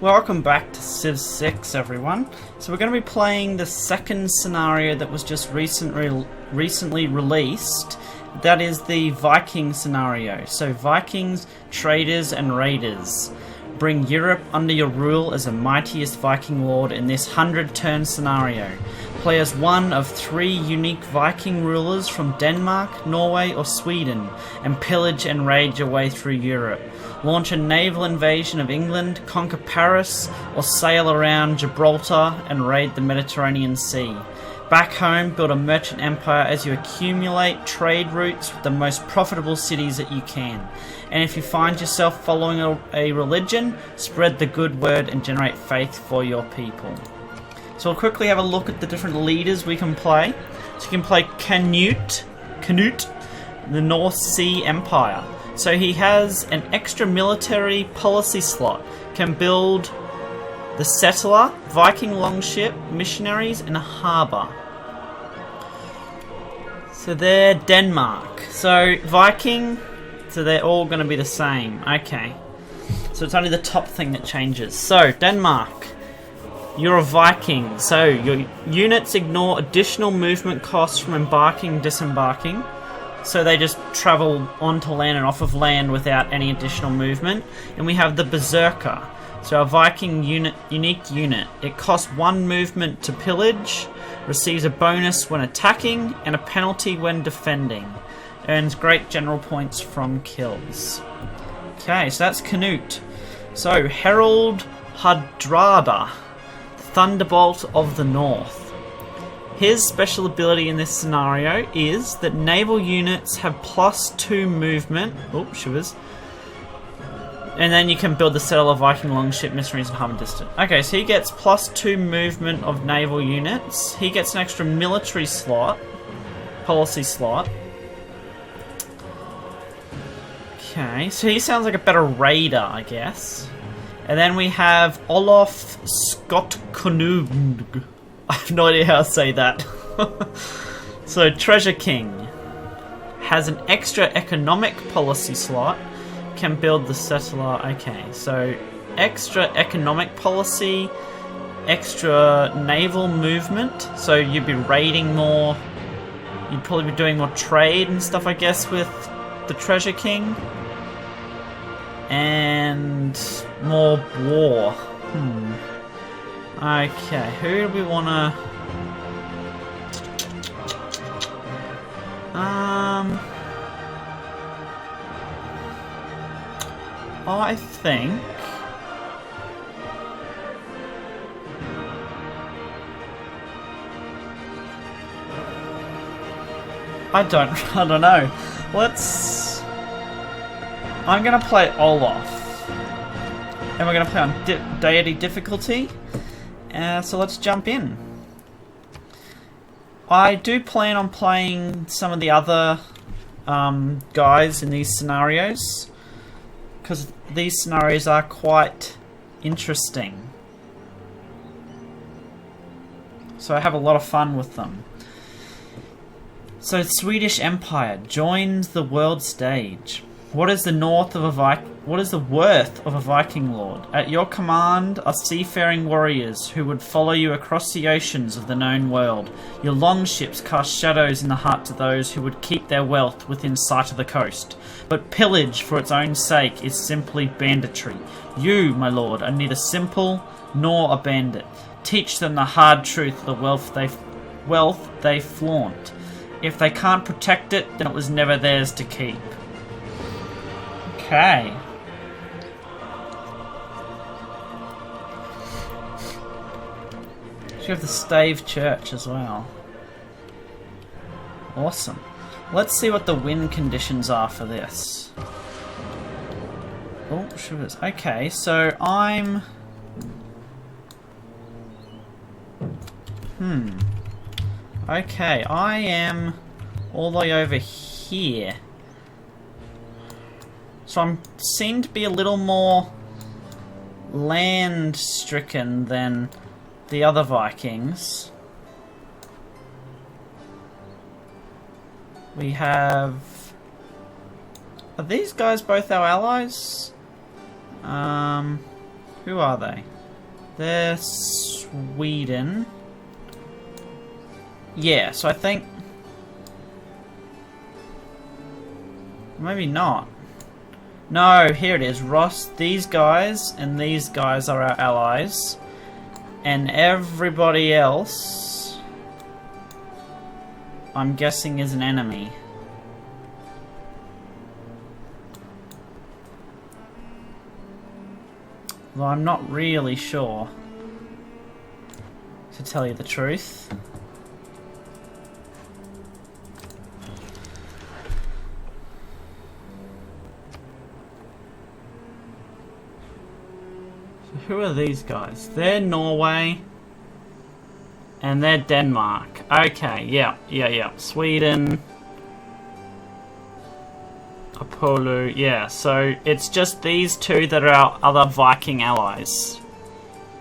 Welcome back to Civ 6, everyone. So we're going to be playing the second scenario that was just recently released. That is the Viking scenario. So Vikings, traders and raiders. Bring Europe under your rule as the mightiest Viking lord in this 100-turn scenario. Play as one of 3 unique Viking rulers from Denmark, Norway or Sweden, and pillage and raid your way through Europe. Launch a naval invasion of England, conquer Paris, or sail around Gibraltar and raid the Mediterranean Sea. Back home, build a merchant empire as you accumulate trade routes with the most profitable cities that you can. And if you find yourself following a religion, spread the good word and generate faith for your people. So we'll quickly have a look at the different leaders we can play. So you can play Canute, the North Sea Empire. So he has an extra military policy slot. Can build the settler, Viking longship, missionaries, and a harbour. So they're Denmark. So Viking, so they're all going to be the same. Okay. So it's only the top thing that changes. So Denmark, you're a Viking. So your units ignore additional movement costs from embarking and disembarking. So they just travel onto land and off of land without any additional movement. And we have the Berserker. So our Viking unique unit. It costs 1 movement to pillage, receives a bonus when attacking, and a penalty when defending. Earns great general points from kills. Okay, so that's Canute. So Herald Hardrada, Thunderbolt of the North. His special ability in this scenario is that naval units have +2 movement. Oh, shivers. And then you can build the settler, Viking longship, missionaries, and harbour district. Okay, so he gets +2 movement of naval units. He gets an extra military slot, policy slot. Okay, so he sounds like a better raider, I guess. And then we have Olaf Skotkonung. I have no idea how to say that. So Treasure King has an extra economic policy slot. Can build the settler. Okay, so extra economic policy, extra naval movement. So you'd be raiding more. You'd probably be doing more trade and stuff, I guess, with the Treasure King. And more war. Okay, who do we want to... I think... I don't know. I'm gonna play Olaf. And we're gonna play on deity difficulty. So let's jump in. I do plan on playing some of the other guys in these scenarios, because these scenarios are quite interesting. So I have a lot of fun with them. So Swedish Empire joins the world stage. What is the worth of a Viking lord? At your command are seafaring warriors who would follow you across the oceans of the known world. Your longships cast shadows in the hearts of those who would keep their wealth within sight of the coast. But pillage for its own sake is simply banditry. You, my lord, are neither simple nor a bandit. Teach them the hard truth of the wealth they flaunt. If they can't protect it, then it was never theirs to keep. Okay. So you have the Stave Church as well. Awesome. Let's see what the wind conditions are for this. Oh, shivers. Okay, so I'm... Okay, I am all the way over here. So I seem to be a little more land-stricken than the other Vikings. We have... Are these guys both our allies? Who are they? They're Sweden. Yeah, so I think... Maybe not. No, here it is. Ross, these guys and these guys are our allies. And everybody else, I'm guessing, is an enemy. Though I'm not really sure, to tell you the truth. So who are these guys? They're Norway. And they're Denmark. Okay, yeah. Sweden. Apollo, yeah, so it's just these two that are our other Viking allies.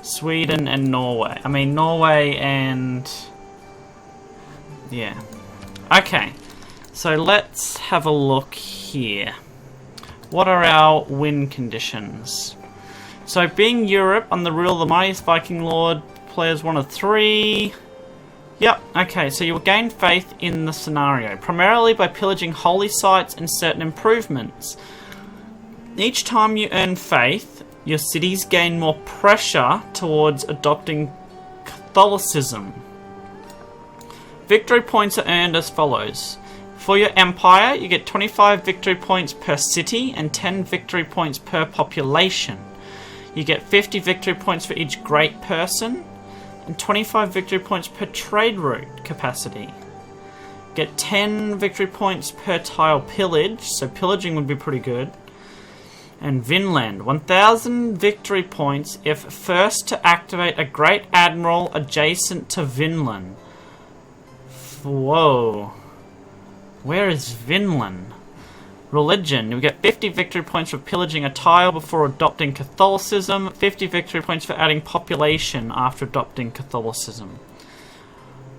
Sweden and Norway. I mean, Norway and... yeah. Okay, so let's have a look here. What are our win conditions? So, being Europe, on the rule of the mightiest Viking lord, players 1 of 3... Yep, okay, so you will gain faith in the scenario, primarily by pillaging holy sites and certain improvements. Each time you earn faith, your cities gain more pressure towards adopting Catholicism. Victory points are earned as follows. For your empire, you get 25 victory points per city and 10 victory points per population. You get 50 victory points for each great person, and 25 victory points per trade route capacity. Get 10 victory points per tile pillage, so pillaging would be pretty good. And Vinland, 1000 victory points if first to activate a Great Admiral adjacent to Vinland. Whoa. Where is Vinland? Religion, you get 50 victory points for pillaging a tile before adopting Catholicism, 50 victory points for adding population after adopting Catholicism.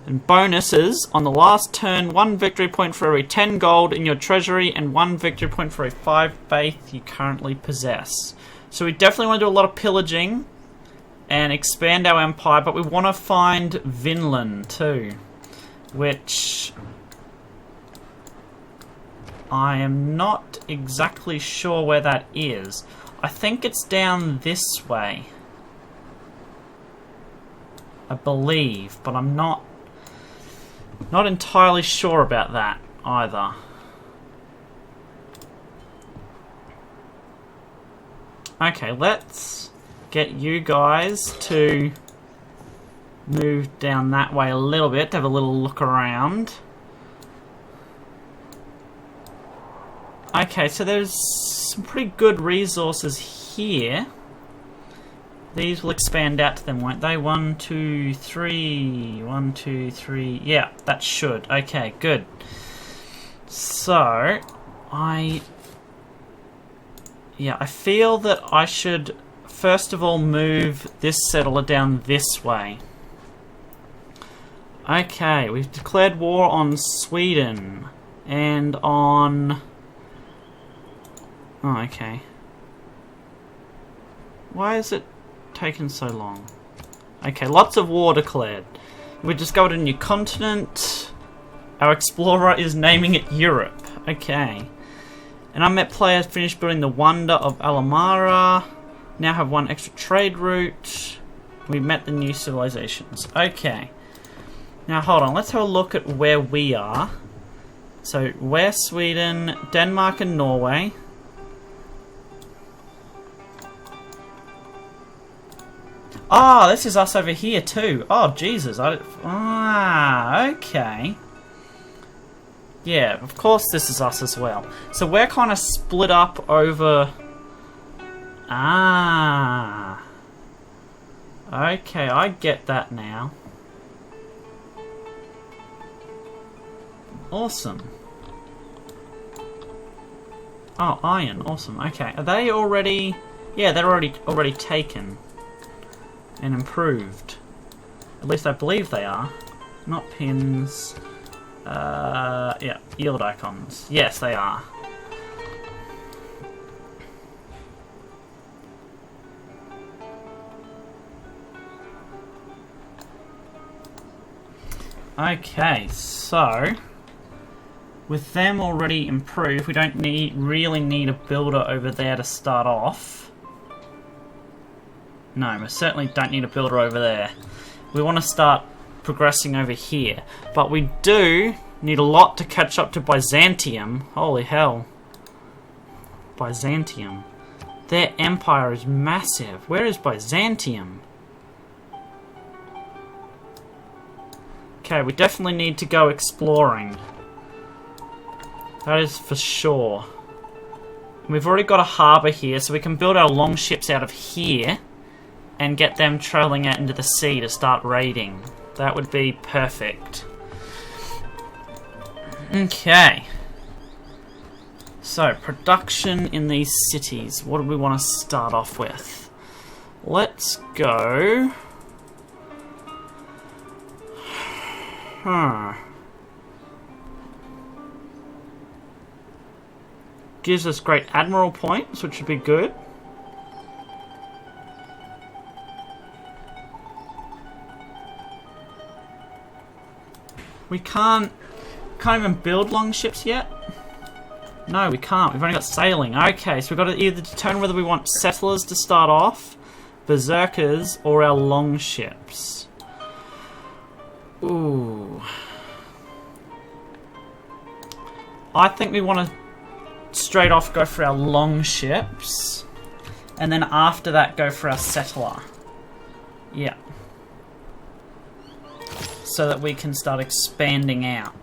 And bonuses, on the last turn, 1 victory point for every 10 gold in your treasury and 1 victory point for every 5 faith you currently possess. So we definitely want to do a lot of pillaging and expand our empire, but we want to find Vinland too, which... I am not exactly sure where that is. I think it's down this way. I believe, but I'm not entirely sure about that either. Okay, let's get you guys to move down that way a little bit, to have a little look around. Okay, so there's some pretty good resources here. These will expand out to them, won't they? 1, 2, 3. 1, 2, 3. Yeah, that should. Okay, good. So, I feel that I should first of all move this settler down this way. Okay, we've declared war on Sweden and on... Oh, okay. Why is it taken so long? Okay, lots of war declared. We discovered a new continent. Our explorer is naming it Europe. Okay. And I met players finished building the Wonder of Alamara. Now have 1 extra trade route. We met the new civilizations. Okay. Now hold on, let's have a look at where we are. So, we're Sweden, Denmark and Norway. Ah, this is us over here too. Oh, Jesus. Okay. Yeah, of course this is us as well. So we're kind of split up over... Ah. Okay, I get that now. Awesome. Oh, iron. Awesome. Okay. Are they already... Yeah, they're already taken. And improved. At least I believe they are. Not pins. Yeah, yield icons. Yes, they are. Okay, so with them already improved, we don't really need a builder over there to start off. No, we certainly don't need a builder over there. We want to start progressing over here. But we do need a lot to catch up to Byzantium. Holy hell. Byzantium. Their empire is massive. Where is Byzantium? Okay, we definitely need to go exploring. That is for sure. We've already got a harbour here, so we can build our longships out of here and get them travelling out into the sea to start raiding. That would be perfect. Okay. So, production in these cities. What do we want to start off with? Let's go... Gives us great admiral points, which would be good. We can't even build longships yet? No, we can't. We've only got sailing. Okay, so we've got to either determine whether we want settlers to start off, berserkers, or our longships. Ooh. I think we want to straight off go for our longships, and then after that go for our settler. Yeah. So that we can start expanding out.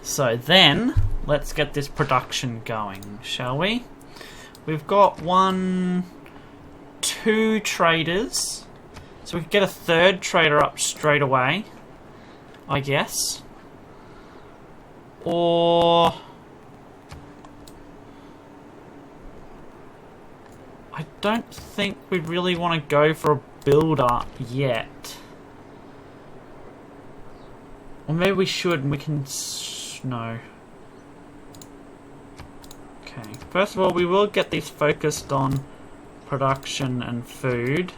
So then, let's get this production going, shall we? We've got 2 traders. So we could get a 3rd trader up straight away, I guess. Or... I don't think we really want to go for a builder yet. Or maybe we should and we can... No. Okay. First of all, we will get these focused on production and food.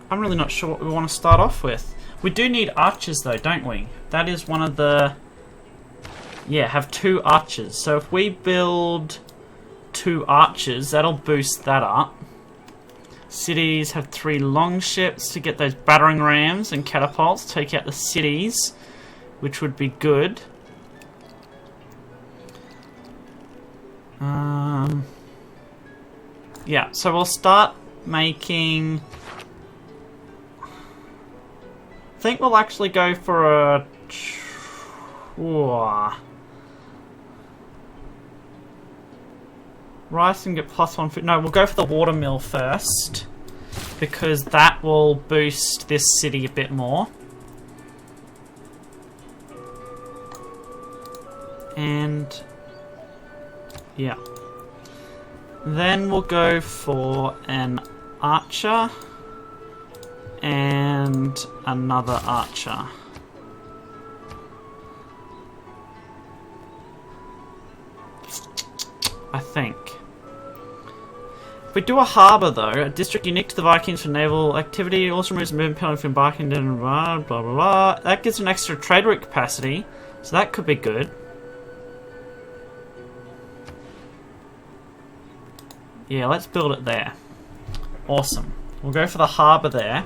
I'm really not sure what we want to start off with. We do need archers though, don't we? That is one of the... Yeah, have 2 archers. So if we build 2 archers, that'll boost that up. Cities have 3 longships to get those battering rams and catapults, take out the cities, which would be good. Yeah, so we'll start making... I think we'll actually go for a... Rice and get +1 food. No, we'll go for the watermill first, because that will boost this city a bit more. And yeah. Then we'll go for an archer and another archer. I think. If we do a harbour though, a district unique to the Vikings for naval activity, also removes movement penalty for embarking, blah blah blah. That gives an extra trade route capacity, so that could be good. Yeah, let's build it there. Awesome. We'll go for the harbour there.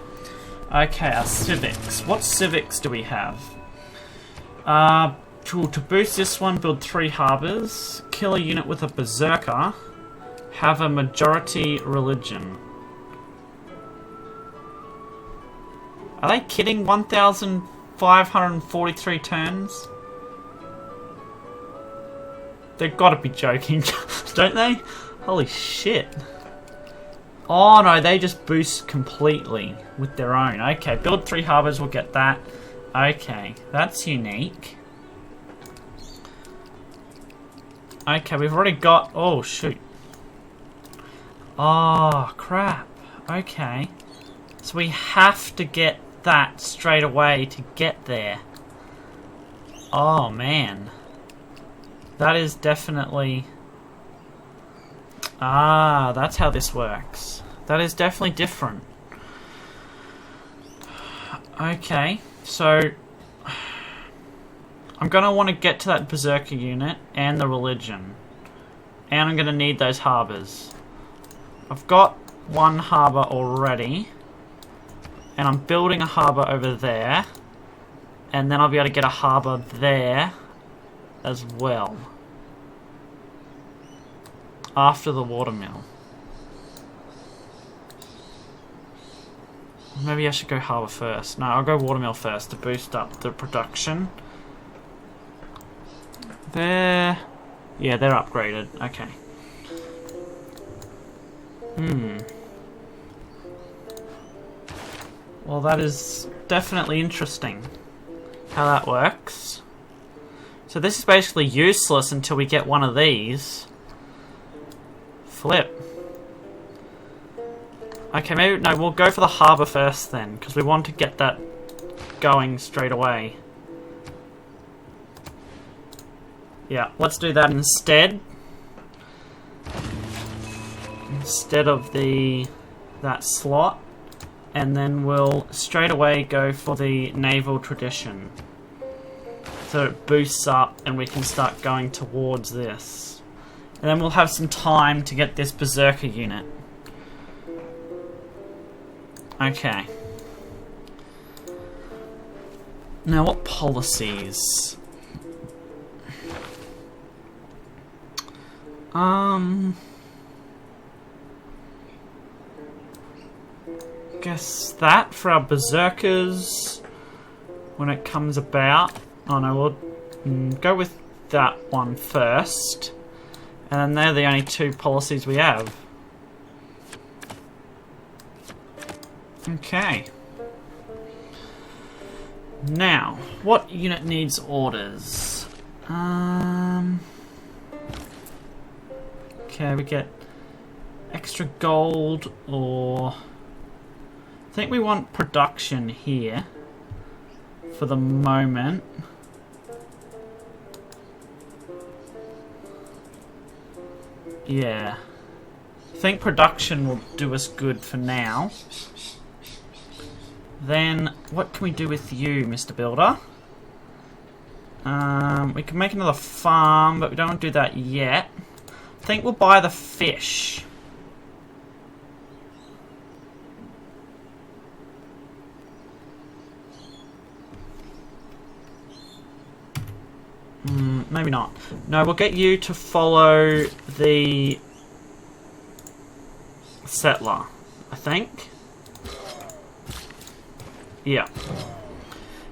Okay, our civics. What civics do we have? To boost this one, build 3 harbours, kill a unit with a berserker, have a majority religion. Are they kidding? 1,543 turns? They've got to be joking, don't they? Holy shit. Oh no, they just boost completely with their own. Okay, build 3 harbours, we'll get that. Okay, that's unique. Okay, we've already got... Oh, shoot. Oh, crap. Okay. So we have to get that straight away to get there. Oh man. That is definitely... Ah, that's how this works. That is definitely different. Okay, so... I'm going to want to get to that Berserker unit and the religion. And I'm going to need those harbours. I've got one harbour already. And I'm building a harbour over there. And then I'll be able to get a harbour there as well. After the watermill. Maybe I should go harbour first. No, I'll go watermill first to boost up the production. There. Yeah, they're upgraded. Okay. Well, that is definitely interesting how that works. So this is basically useless until we get one of these. Flip. Okay, maybe... No, we'll go for the harbour first then, because we want to get that going straight away. Yeah, let's do that instead. Instead of that slot. And then we'll straight away go for the naval tradition. So it boosts up and we can start going towards this. And then we'll have some time to get this Berserker unit. Okay. Now what policies? Guess that for our Berserkers when it comes about. Oh no, we'll go with that one first. And then they're the only two policies we have. Okay. Now, what unit needs orders? Okay, we get extra gold or... I think we want production here for the moment. Yeah. I think production will do us good for now. Then, what can we do with you, Mr. Builder? We can make another farm, but we don't want to do that yet. I think we'll buy the fish. Maybe not. No, we'll get you to follow the settler, I think. Yeah.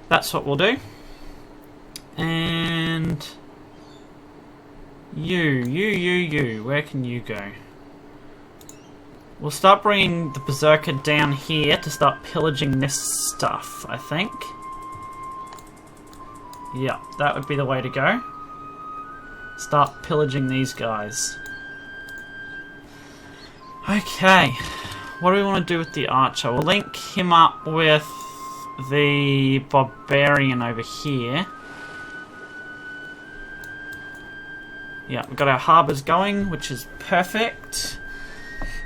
That's what we'll do. And... You. Where can you go? We'll start bringing the Berserker down here to start pillaging this stuff, I think. Yeah, that would be the way to go. Start pillaging these guys. Okay. What do we want to do with the archer? We'll link him up with the barbarian over here. Yeah, we've got our harbours going, which is perfect.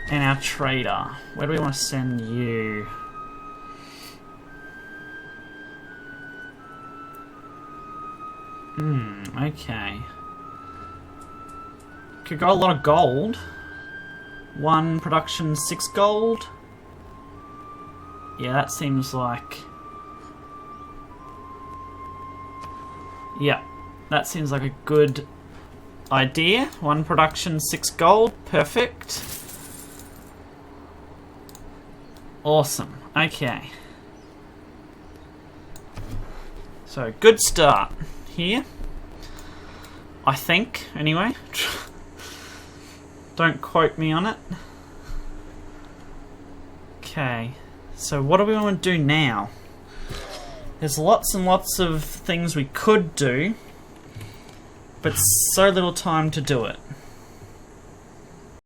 And our trader. Where do we want to send you? Okay. Could go a lot of gold. One production, 6 gold. Yeah, that seems like... Yeah, that seems like a good idea. One production, 6 gold. Perfect. Awesome. Okay. So, good start here. I think, anyway. Don't quote me on it. Okay. So, what do we want to do now? There's lots and lots of things we could do, but so little time to do it.